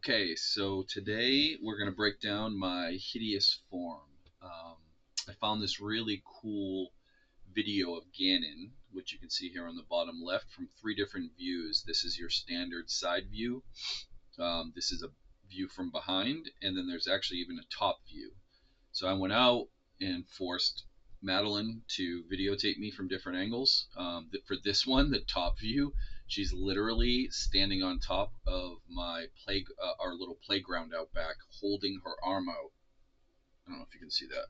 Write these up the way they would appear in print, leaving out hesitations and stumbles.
Okay, so today we're going to break down my hideous form. I found this really cool video of Gannon, which you can see here on the bottom left, from three different views. This is your standard side view. This is a view from behind, and then there's actually even a top view. So I went out and forced Madeline to videotape me from different angles. For this one, the top view, she's literally standing on top of our little playground out back, holding her arm out. I don't know if you can see that,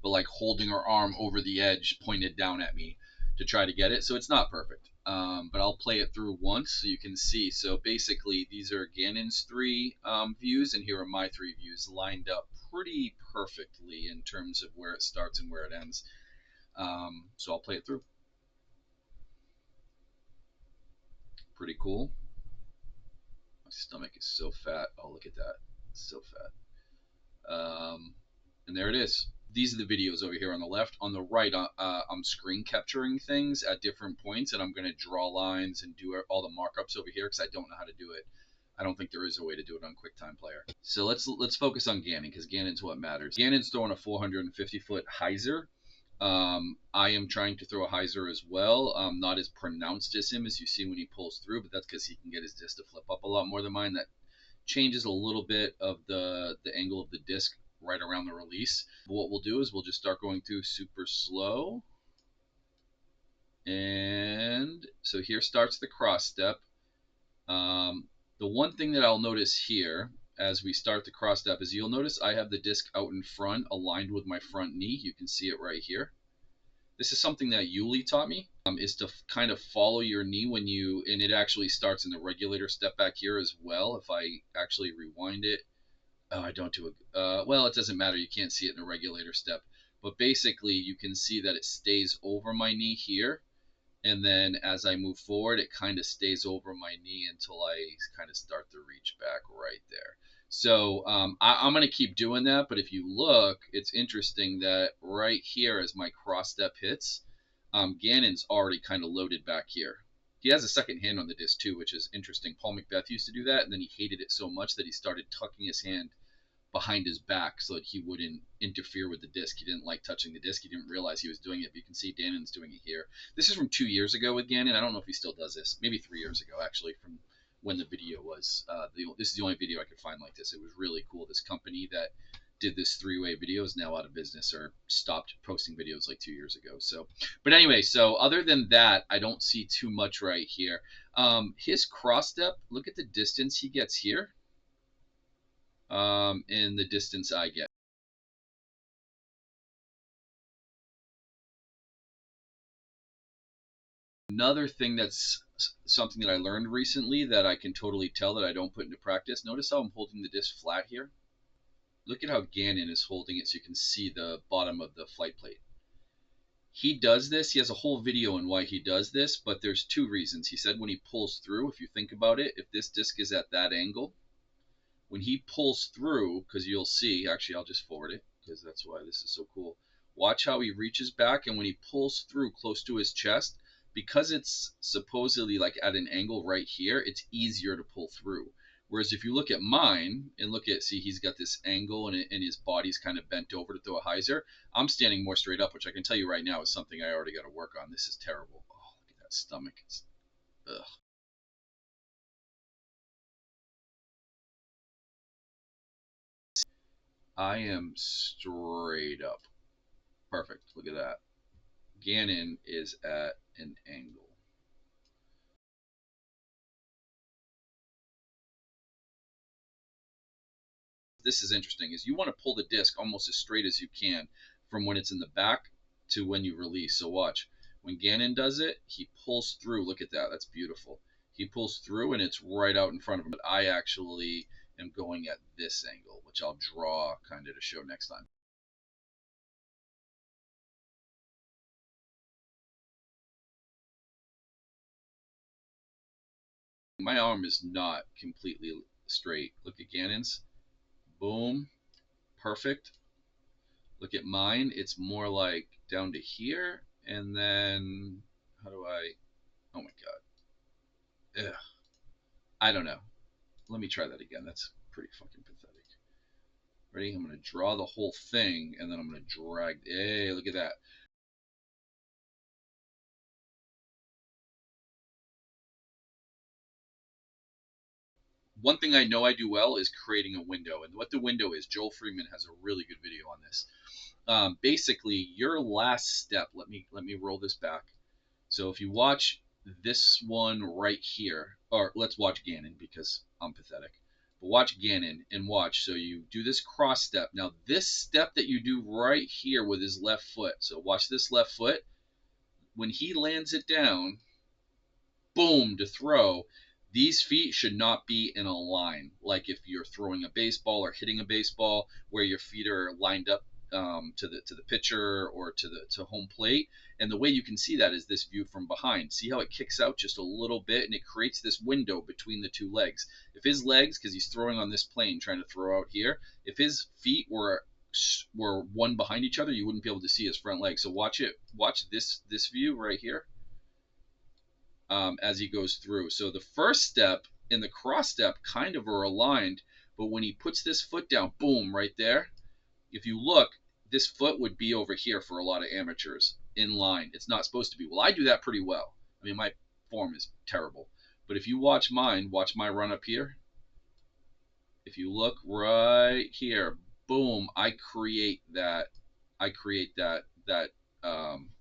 but like holding her arm over the edge, pointed down at me to try to get it. So it's not perfect, but I'll play it through once so you can see. So basically, these are Gannon's three views, and here are my three views lined up pretty perfectly in terms of where it starts and where it ends. So I'll play it through. Pretty cool. My stomach is so fat. Oh, look at that. It's so fat. And there it is. These are the videos over here on the left. On the right, I'm screen capturing things at different points, and I'm going to draw lines and do all the markups over here because I don't know how to do it. I don't think there is a way to do it on QuickTime Player. So let's focus on Gannon because Gannon's what matters. Gannon's throwing a 450-foot hyzer. I am trying to throw a hyzer as well. Not as pronounced as him as you see when he pulls through, but that's because he can get his disc to flip up a lot more than mine. That changes a little bit of the angle of the disc right around the release. But what we'll do is we'll just start going through super slow. And so here starts the cross step. The one thing that I'll notice here as we start the cross step is you'll notice I have the disc out in front aligned with my front knee. You can see it right here. This is something that Yuli taught me, is to kind of follow your knee when you, and it actually starts in the regulator step back here as well. If I actually rewind it, I don't do it. Well, it doesn't matter. You can't see it in the regulator step. But basically, you can see that it stays over my knee here. And then as I move forward, it kind of stays over my knee until I kind of start to reach back right there. So I'm going to keep doing that. But if you look, it's interesting that right here as my cross step hits, Gannon's already kind of loaded back here. He has a second hand on the disc too, which is interesting. Paul McBeth used to do that, and then he hated it so much that he started tucking his hand behind his back so that he wouldn't interfere with the disc. He didn't like touching the disc. He didn't realize he was doing it, but you can see Gannon's doing it here. This is from 2 years ago with Gannon. I don't know if he still does this. Maybe 3 years ago, actually, from when the video was. This is the only video I could find like this. It was really cool. This company that did this three-way video is now out of business or stopped posting videos like 2 years ago. So, but anyway, so other than that, I don't see too much right here. His cross step, look at the distance he gets here. In the distance I get. Another thing that's something that I learned recently that I can totally tell that I don't put into practice. Notice how I'm holding the disc flat here. Look at how Gannon is holding it so you can see the bottom of the flight plate. He does this. He has a whole video on why he does this, but there's two reasons. He said when he pulls through, if you think about it, if this disc is at that angle, when he pulls through, because you'll see, actually I'll just forward it because that's why this is so cool. Watch how he reaches back, and when he pulls through close to his chest, because it's supposedly like at an angle right here, it's easier to pull through. Whereas if you look at mine and look at, see, he's got this angle and his body's kind of bent over to throw a hyzer. I'm standing more straight up, which I can tell you right now is something I already got to work on. This is terrible. Oh, look at that stomach. It's, ugh. I am straight up. Perfect. Look at that. Gannon is at an angle. This is interesting, is you want to pull the disc almost as straight as you can from when it's in the back to when you release. So watch. When Gannon does it, he pulls through. Look at that. That's beautiful. He pulls through and it's right out in front of him. But I actually am going at this angle, which I'll draw kind of to show next time. My arm is not completely straight. Look at Gannon's. Boom. Perfect. Look at mine. It's more like down to here. And then, how do I, oh my God. Ugh. I don't know. Let me try that again. That's pretty fucking pathetic. Ready? I'm going to draw the whole thing, and then I'm going to drag. Hey, look at that. One thing I know I do well is creating a window. And what the window is, Joel Freeman has a really good video on this. Basically, your last step, let me roll this back. So if you watch this one right here, or let's watch Gannon because I'm pathetic. But watch Gannon and watch. So you do this cross step. Now this step that you do right here with his left foot. So watch this left foot. When he lands it down, boom, to throw, these feet should not be in a line. Like if you're throwing a baseball or hitting a baseball, where your feet are lined up to the pitcher or to home plate. And the way you can see that is this view from behind. See how it kicks out just a little bit, and it creates this window between the two legs. If his legs, because he's throwing on this plane, trying to throw out here, if his feet were one behind each other, you wouldn't be able to see his front leg. So watch it. Watch this view right here. As he goes through. So the first step and the cross step kind of are aligned, but when he puts this foot down, boom, right there, if you look, this foot would be over here for a lot of amateurs in line. It's not supposed to be. Well, I do that pretty well. I mean, my form is terrible. But if you watch mine, watch my run up here. If you look right here, boom, I create that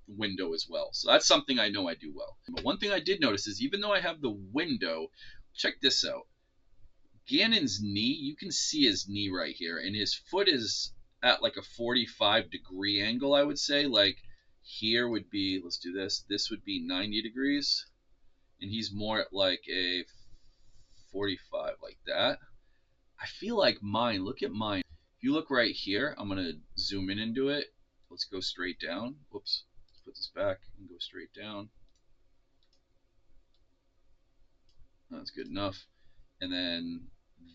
window as well. So that's something I know I do well. But one thing I did notice is even though I have the window, check this out. Gannon's knee, you can see his knee right here, and his foot is at like a 45-degree angle, I would say. Like here would be, let's do this, this would be 90 degrees, and he's more at like a 45, like that. I feel like mine, look at mine. If you look right here, I'm going to zoom in and do it. Let's go straight down. Whoops. Let's put this back and go straight down. That's good enough. And then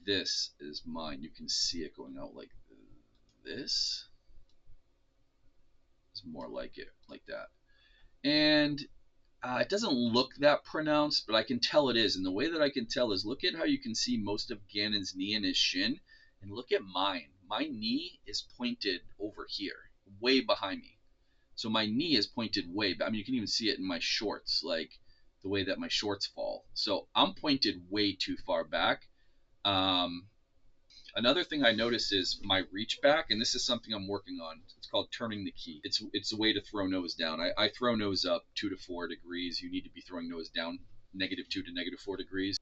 this is mine. You can see it going out like this. It's more like it, like that. And it doesn't look that pronounced, but I can tell it is. And the way that I can tell is look at how you can see most of Gannon's knee and his shin. And look at mine. My knee is pointed over here, way behind me. So my knee is pointed way back. I mean, you can even see it in my shorts, like the way that my shorts fall. So I'm pointed way too far back. Another thing I notice is my reach back, and this is something I'm working on. It's called turning the key. It's a way to throw nose down. I throw nose up 2 to 4 degrees. You need to be throwing nose down -2 to -4 degrees.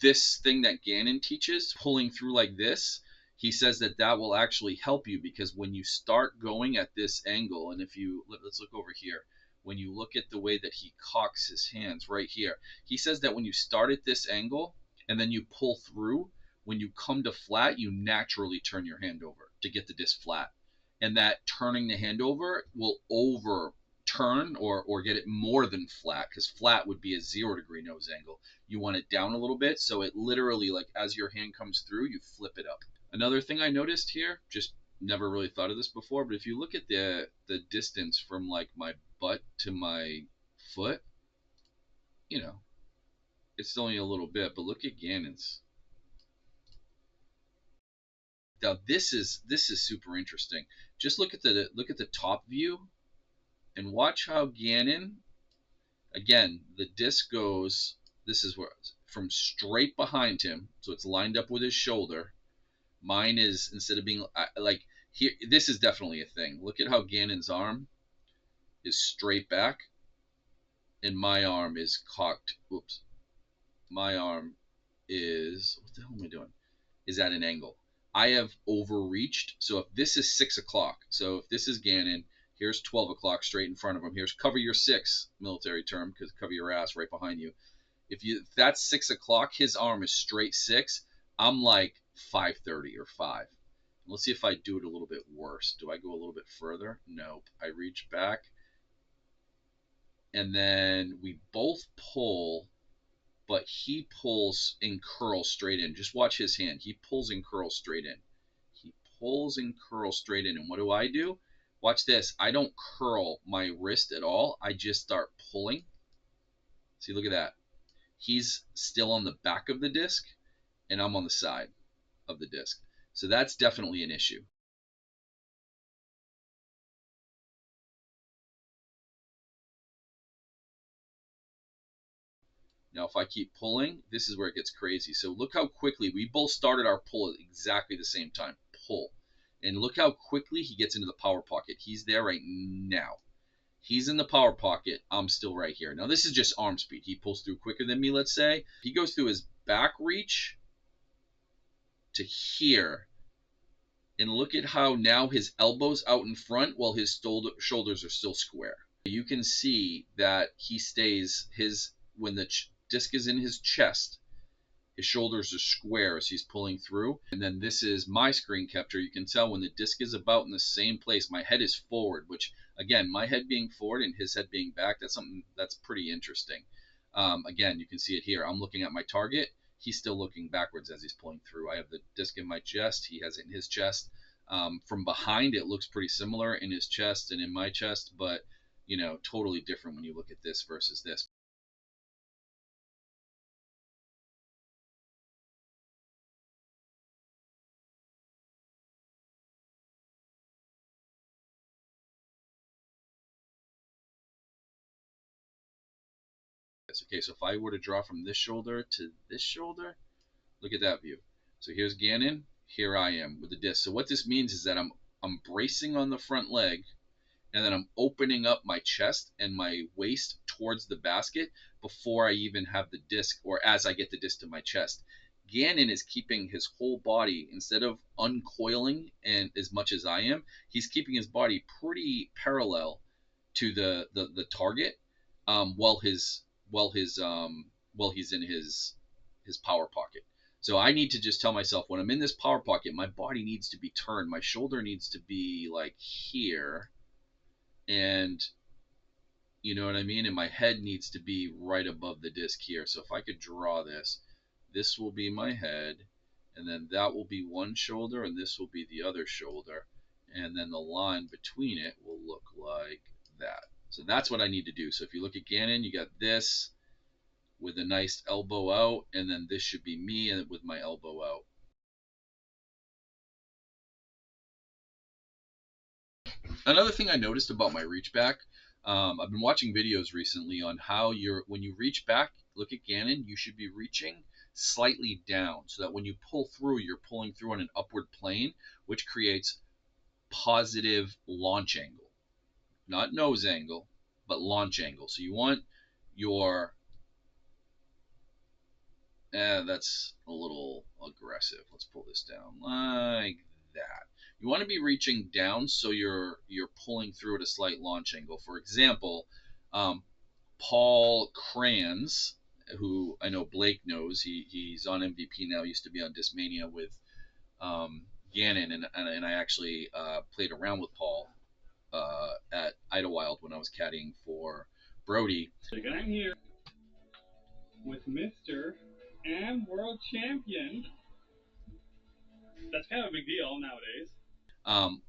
This thing that Gannon teaches, pulling through like this, he says that that will actually help you because when you start going at this angle, and if you let's look over here, when you look at the way that he cocks his hands right here, he says that when you start at this angle and then you pull through, when you come to flat, you naturally turn your hand over to get the disc flat. And that turning the hand over will overturn or get it more than flat, because flat would be a 0-degree nose angle. You want it down a little bit, so it literally, like as your hand comes through, you flip it up. Another thing I noticed here, just never really thought of this before, but if you look at the distance from like my butt to my foot, you know, it's only a little bit, but look at Gannon's. Now this is super interesting. Just look at the top view and watch how Gannon, again, the disc goes, this is where, from straight behind him, so it's lined up with his shoulder. Mine is, instead of being like here, this is definitely a thing. Look at how Gannon's arm is straight back and my arm is cocked. Oops. My arm is, what the hell am I doing? Is at an angle. I have overreached. So if this is 6 o'clock, so if this is Gannon, here's 12 o'clock straight in front of him. Here's cover your 6, military term, because cover your ass right behind you. If that's 6 o'clock, his arm is straight 6. I'm like 5:30 or 5. Let's see if I do it a little bit worse. Do I go a little bit further? Nope. I reach back. And then we both pull, but he pulls and curls straight in. Just watch his hand. He pulls and curls straight in. He pulls and curls straight in. And what do? Watch this. I don't curl my wrist at all. I just start pulling. See, look at that. He's still on the back of the disc, and I'm on the side. of the disc. So that's definitely an issue. Now, if I keep pulling, this is where it gets crazy. So look how quickly we both started our pull at exactly the same time. Pull. And look how quickly he gets into the power pocket. He's there right now. He's in the power pocket. I'm still right here. Now, this is just arm speed. He pulls through quicker than me, let's say. He goes through his back reach to here. And look at how now his elbow's out in front while his shoulders are still square. You can see that he stays when the disc is in his chest, his shoulders are square as he's pulling through. And then this is my screen capture. You can tell when the disc is about in the same place, my head is forward, which again, my head being forward and his head being back, that's something that's pretty interesting. Again, you can see it here. I'm looking at my target. He's still looking backwards as he's pulling through. I have the disc in my chest. He has it in his chest. From behind, it looks pretty similar in his chest and in my chest, but totally different when you look at this versus this. Okay, so if I were to draw from this shoulder to this shoulder, look at that view. So here's Gannon, here I am with the disc. So what this means is that I'm bracing on the front leg, and then I'm opening up my chest and my waist towards the basket before I even have the disc, or as I get the disc to my chest. Gannon is keeping his whole body, instead of uncoiling and as much as I am, he's keeping his body pretty parallel to the target, while he's in his power pocket. So I need to just tell myself, when I'm in this power pocket, my body needs to be turned. My shoulder needs to be like here, and you know what I mean? And my head needs to be right above the disc here. So if I could draw this, this will be my head, and then that will be one shoulder, and this will be the other shoulder. And then the line between it will look like that. So that's what I need to do. So if you look at Gannon, you got this with a nice elbow out, and then this should be me and with my elbow out. Another thing I noticed about my reach back, I've been watching videos recently on how when you reach back, look at Gannon, you should be reaching slightly down so that when you pull through, you're pulling through on an upward plane, which creates positive launch angle. Not nose angle, but launch angle. So you want your, that's a little aggressive. Let's pull this down like that. You want to be reaching down so you're pulling through at a slight launch angle. For example, Paul Kranz, who I know Blake knows, he's on MVP now. Used to be on Discmania with Gannon, and I actually played around with Paul at Idlewild when I was caddying for Brody. I'm here with Mr. and World Champion. That's kind of a big deal nowadays.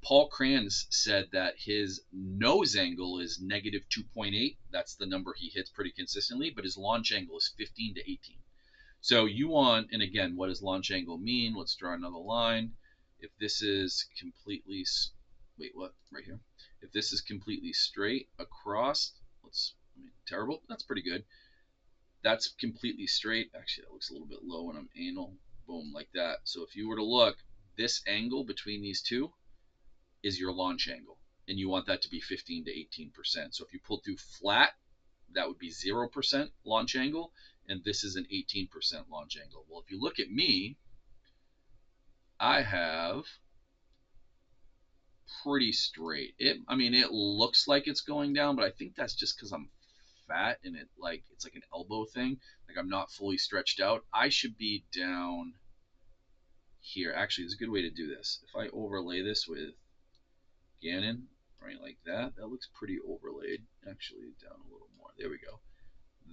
Paul Kranz said that his nose angle is negative 2.8. That's the number he hits pretty consistently, but his launch angle is 15 to 18. So you want, and again, what does launch angle mean? Let's draw another line. If this is completely, wait, what? Right here. If this is completely straight across, terrible. That's pretty good. That's completely straight. Actually, that looks a little bit low when I'm anal. Boom, like that. So if you were to look, this angle between these two is your launch angle, and you want that to be 15 to 18%. So if you pull through flat, that would be 0% launch angle, and this is an 18% launch angle. Well, if you look at me, I have pretty straight. It looks like it's going down, but I think that's just because I'm fat and it's like an elbow thing. Like I'm not fully stretched out. I should be down here. Actually, there's a good way to do this. If I overlay this with Gannon, right, like that, that looks pretty overlaid. Actually, down a little more. There we go.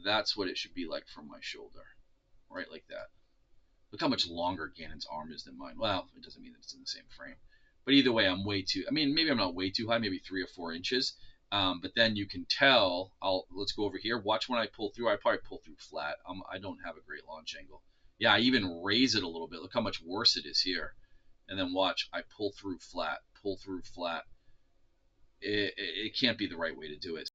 That's what it should be like from my shoulder, right, like that. Look how much longer Gannon's arm is than mine. Well, it doesn't mean that it's in the same frame. But either way, I'm way too, maybe I'm not way too high, maybe 3 or 4 inches. But then you can tell, let's go over here. Watch when I pull through. I probably pull through flat. I don't have a great launch angle. Yeah, I even raise it a little bit. Look how much worse it is here. And then watch, I pull through flat, pull through flat. It can't be the right way to do it.